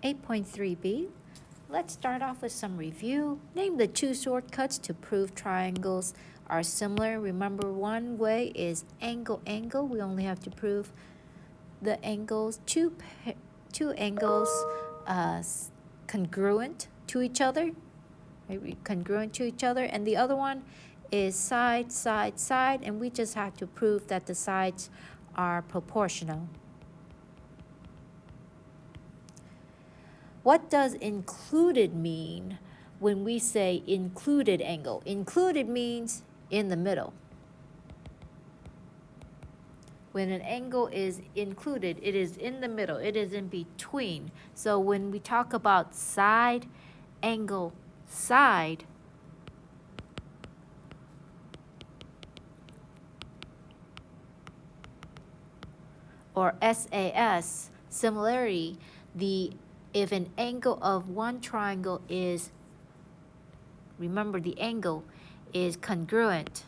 8.3b. Let's start off with some review. Name the two shortcuts to prove triangles are similar. Remember, one way is angle, angle. We only have to prove the angles, two angles congruent to each other, right? Congruent to each other. And the other one is side, side, side, and we just have to prove that the sides are proportional. What does included mean when we say included angle? Included means in the middle. When an angle is included, it is in the middle, it is in between. So when we talk about side, angle, side, or SAS, similarity, if an angle of one triangle is, remember the angle is congruent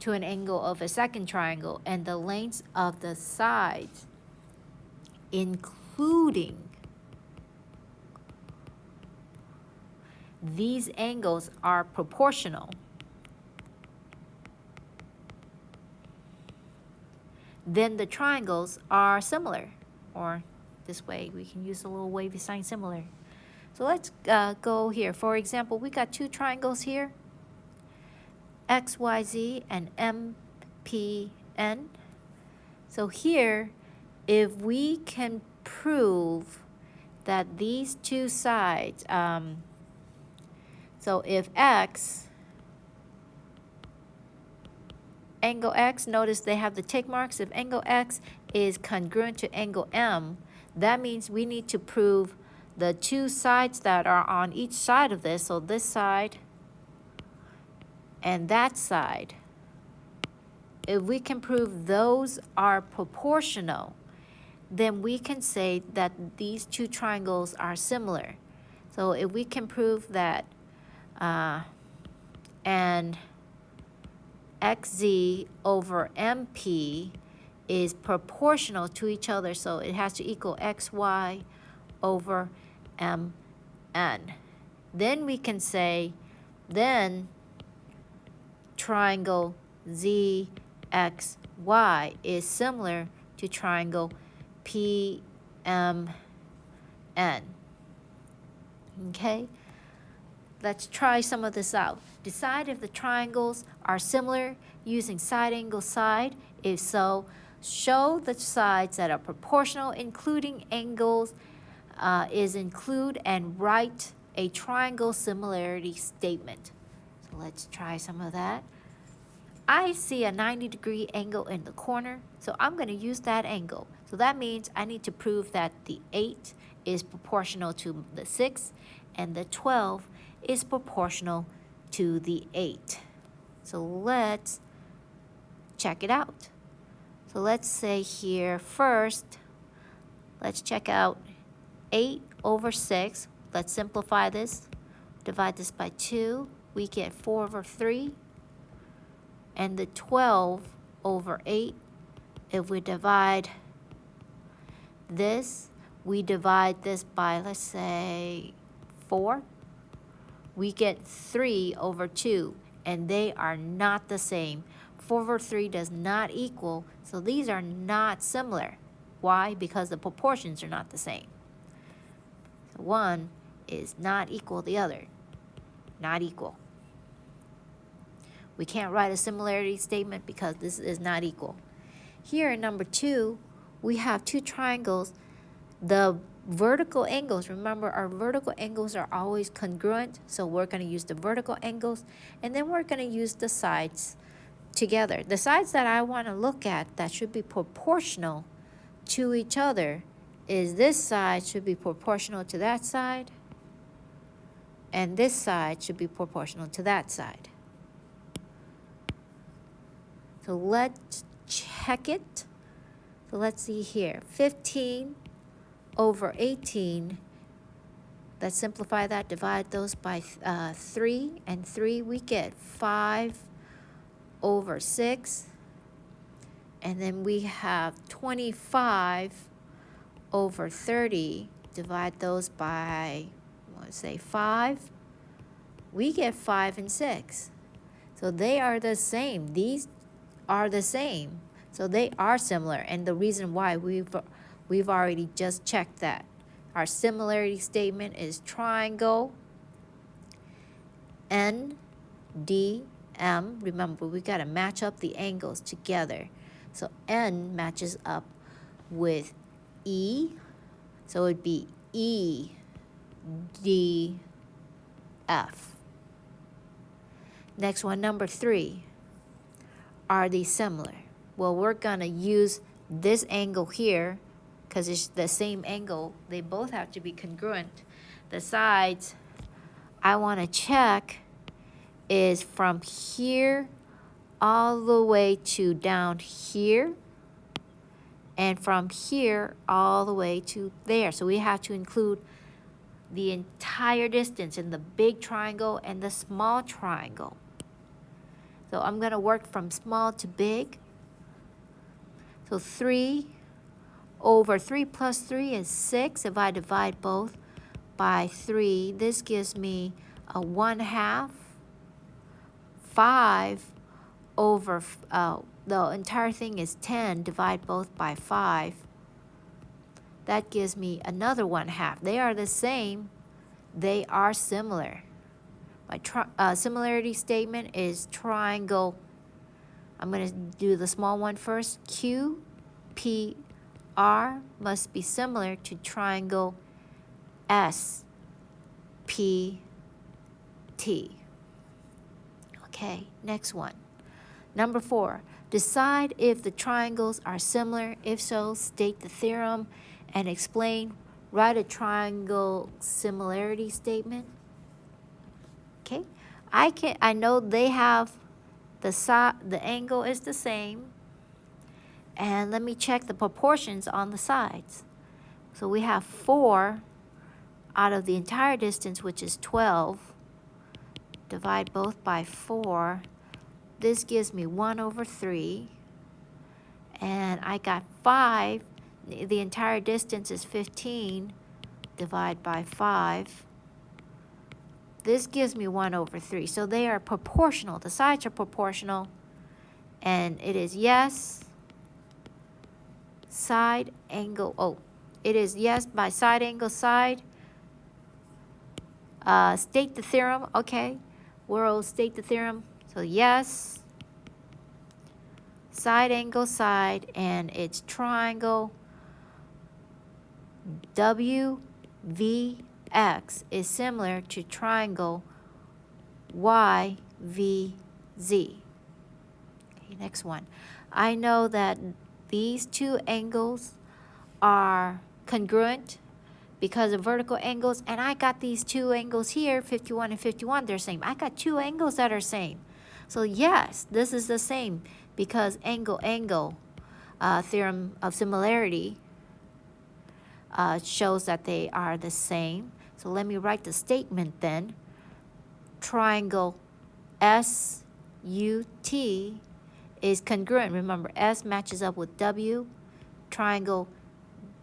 to an angle of a second triangle, and the lengths of the sides, including these angles, are proportional, then the triangles are similar. Or this way, we can use a little wavy sign, similar. So let's go here. For example, we got two triangles here, XYZ and MPN. So here, if we can prove that these two sides, so if X, angle X, notice they have the tick marks. If angle X is congruent to angle M, that means we need to prove the two sides that are on each side of this, so this side and that side. If we can prove those are proportional, then we can say that these two triangles are similar. So if we can prove that and XZ over MP is proportional to each other, so it has to equal XY over MN. Then we can say, then triangle ZXY is similar to triangle PMN. Okay? Let's try some of this out. Decide if the triangles are similar using side angle side. If so, show the sides that are proportional, including angles is include, and write a triangle similarity statement. So let's try some of that. I see a 90-degree angle in the corner, so I'm going to use that angle. So that means I need to prove that the 8 is proportional to the 6 and the 12 is proportional to the 8. So let's check it out. So let's say here first, let's check out 8 over 6. Let's simplify this. Divide this by 2. We get 4 over 3. And the 12 over 8, if we divide this, we divide this by, let's say, 4. We get 3 over 2, and they are not the same. 4 over 3 does not equal, so these are not similar. Why? Because the proportions are not the same. So one is not equal to the other. Not equal. We can't write a similarity statement because this is not equal. Here in number 2, we have two triangles. The vertical angles, remember our vertical angles are always congruent, so we're going to use the vertical angles, and then we're going to use the sides together. The sides that I want to look at that should be proportional to each other is this side should be proportional to that side, and this side should be proportional to that side. So let's check it. So let's see here, 15 over 18, let's simplify that, divide those by 3, and 3 we get 5 over 6, and then we have 25 over 30, divide those by, let's say 5, we get 5 and 6. So they are the same. These are the same. So they are similar. And the reason why we've already just checked that. Our similarity statement is triangle NDM. Remember, we got to match up the angles together. So N matches up with E. So it'd be EDF. Next one, number 3. Are these similar? Well, we're going to use this angle here because it's the same angle. They both have to be congruent. The sides I want to check is from here all the way to down here, and from here all the way to there. So we have to include the entire distance in the big triangle and the small triangle. So I'm going to work from small to big. So 3 over 3 plus 3 is 6. If I divide both by 3, this gives me a 1/2. 5 over, the entire thing is 10. Divide both by 5. That gives me another 1/2. They are the same. They are similar. My similarity statement is triangle. I'm going to do the small one first. QPR must be similar to triangle SPT. Okay, next one. Number 4. Decide if the triangles are similar. If so, state the theorem and explain. Write a triangle similarity statement. Okay, I know they have the angle is the same, and let me check the proportions on the sides. So we have 4 out of the entire distance, which is 12. Divide both by 4. This gives me 1 over 3, and I got 5. The entire distance is 15. Divide by 5. This gives me 1 over 3. So they are proportional. The sides are proportional. And it is yes, side angle. Oh, it is yes by side angle side. State the theorem. Okay, we'll state the theorem. So yes, side angle side, and it's triangle WVX is similar to triangle YVZ. Okay, next one. I know that these two angles are congruent because of vertical angles, and I got these two angles here, 51 and 51, they're same. I got two angles that are same. So yes, this is the same because angle theorem of similarity shows that they are the same. So let me write the statement then. Triangle SUT is congruent. Remember, S matches up with W. Triangle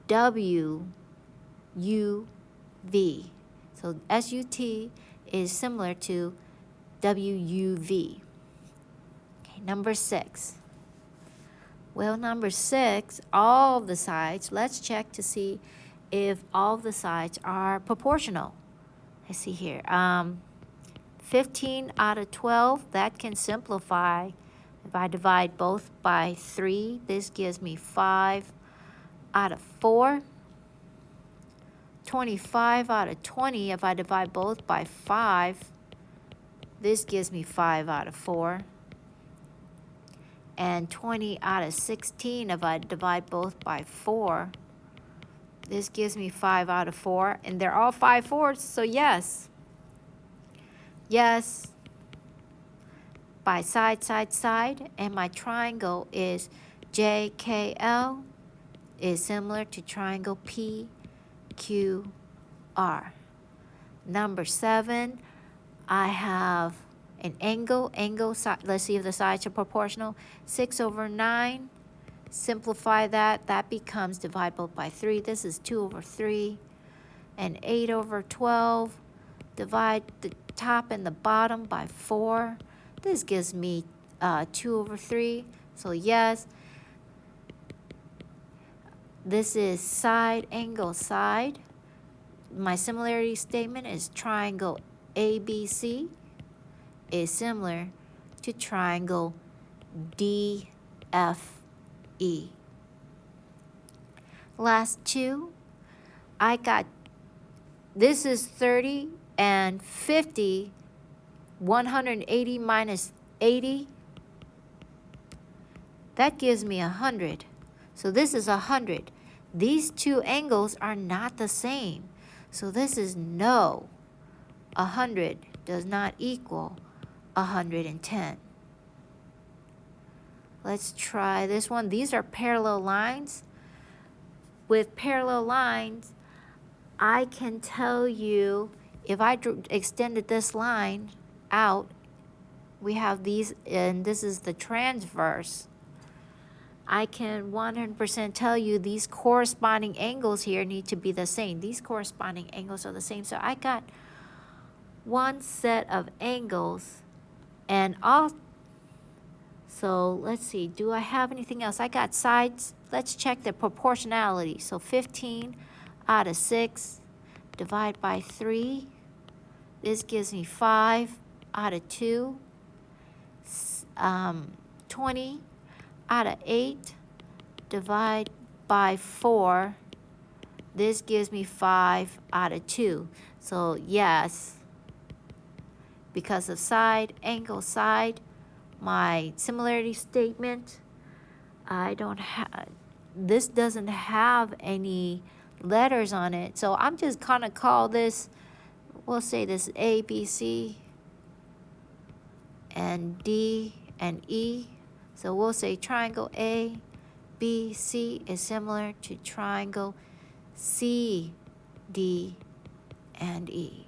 WUV. So SUT is similar to WUV. Okay, number 6. Well, number 6, all of the sides, let's check to see if all of the sides are proportional. Let's see here. 15 out of 12, that can simplify. If I divide both by 3, this gives me 5 out of 4. 25 out of 20, if I divide both by 5, this gives me 5 out of 4. And 20 out of 16, if I divide both by 4, this gives me 5 out of 4. And they're all 5 fourths, so yes. Yes. By side, side, side. And my triangle is JKL is similar to triangle PQR. Number 7, I have an angle side. Let's see if the sides are proportional. 6 over 9. Simplify that. That becomes divisible by 3. This is 2 over 3. And 8 over 12. Divide the top and the bottom by 4. This gives me 2 over 3. So yes, this is side, angle, side. My similarity statement is triangle ABC is similar to triangle DFE. Last two, I got, this is 30 and 50, 180 minus 80. That gives me 100. So this is 100. These two angles are not the same. So this is no. 100 does not equal 110. Let's try this one. These are parallel lines. With parallel lines, I can tell you if I extended this line out, we have these, and this is the transverse. I can 100% tell you these corresponding angles here need to be the same. These corresponding angles are the same. So I got one set of angles, and all. So let's see, do I have anything else? I got sides. Let's check the proportionality. So 15 out of 6, divide by 3. This gives me 5 out of 2. 20 out of 8, divide by 4. This gives me 5 out of 2. So yes, because of side, angle, side, my similarity statement, I don't have, this doesn't have any letters on it. So I'm just kind of call this, we'll say this A, B, C, and D, and E. So we'll say triangle A, B, C is similar to triangle C, D, and E.